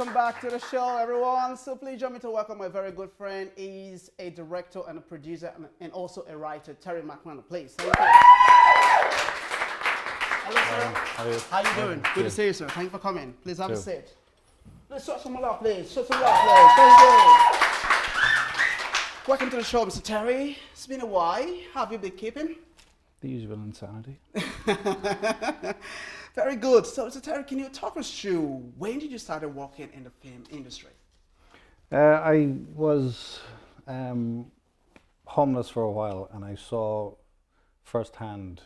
welcome back to the show, everyone. So please join me to welcome my very good friend. He's a director and a producer and also a writer, Terry McMahon. Please, thank you. Hello, sir. How are you? How you doing? Good to see you, sir. Thank you for coming. Please have a Too. seat. Let's show some love, please. Show some love, please. Thank you. Welcome to the show, Mr. Terry. It's been a while. How have you been keeping? The usual insanity. Very good. So, Mr. Terry, can you talk us through when did you start working in the film industry? I was homeless for a while, and I saw firsthand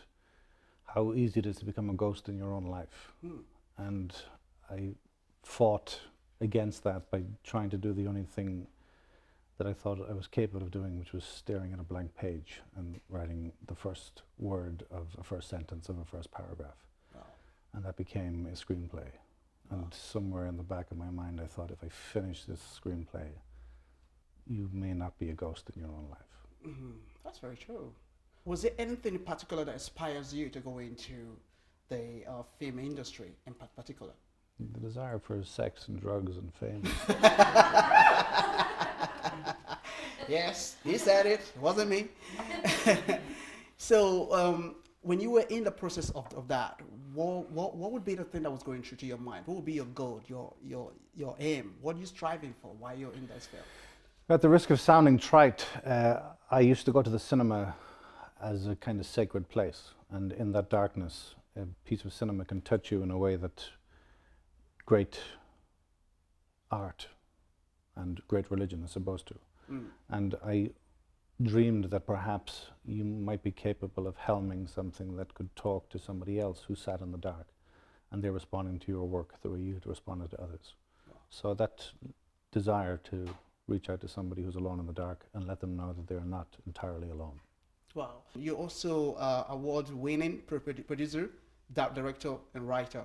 how easy it is to become a ghost in your own life. And I fought against that by trying to do the only thing that I thought I was capable of doing, which was staring at a blank page and writing the first word of a first sentence of a first paragraph. Wow. And that became a screenplay. And somewhere in the back of my mind, I thought, if I finish this screenplay, you may not be a ghost in your own life. That's very true. Was there anything in particular that inspires you to go into the film industry in particular? The desire for sex and drugs and fame. Yes, he said it. It wasn't me. So, when you were in the process of that, what would be the thing that was going through to your mind? What would be your goal, your aim? What are you striving for while you're in this film? At the risk of sounding trite, I used to go to the cinema as a kind of sacred place. And in that darkness, a piece of cinema can touch you in a way that great art and great religion is supposed to. And I dreamed that perhaps you might be capable of helming something that could talk to somebody else who sat in the dark, and they're responding to your work the way you had responded to others. Wow. So that desire to reach out to somebody who's alone in the dark and let them know that they're not entirely alone. Wow. You're also award-winning producer, director, and writer.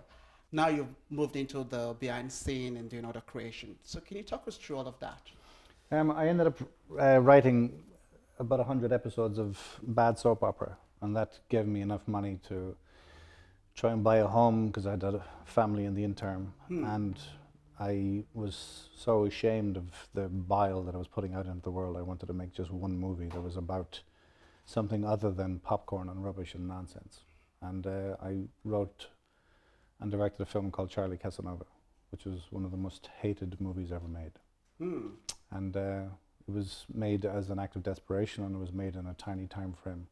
Now you've moved into the behind scene and doing other creation. So can you talk us through all of that? I ended up writing about 100 episodes of bad soap opera, and that gave me enough money to try and buy a home because I had a family in the interim. And I was so ashamed of the bile that I was putting out into the world. I wanted to make just one movie that was about something other than popcorn and rubbish and nonsense. And I wrote and directed a film called Charlie Casanova, which was one of the most hated movies ever made. And it was made as an act of desperation, and it was made in a tiny time frame.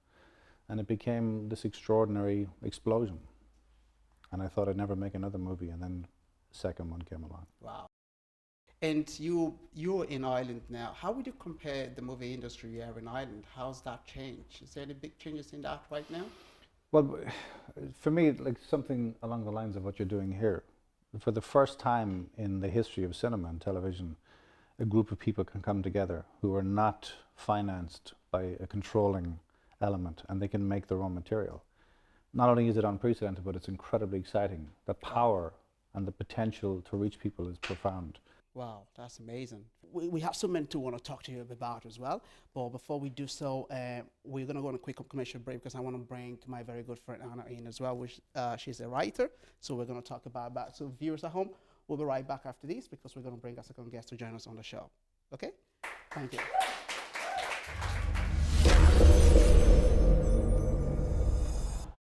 And it became this extraordinary explosion. And I thought I'd never make another movie, and then the second one came along. Wow. And you're in Ireland now. How would you compare the movie industry you have in Ireland? How's that changed? Is there any big changes in that right now? Well, for me, like something along the lines of what you're doing here. For the first time in the history of cinema and television, a group of people can come together who are not financed by a controlling element, and they can make their own material. Not only is it unprecedented, but it's incredibly exciting. The power and the potential to reach people is profound. Wow, that's amazing. We have so many to want to talk to you about as well. But before we do so, we're going to go on a quick commercial break because I want to bring my very good friend Anna in as well, which she's a writer. So we're going to talk about that. So viewers at home, we'll be right back after this because we're going to bring our second guest to join us on the show. Okay? Thank you.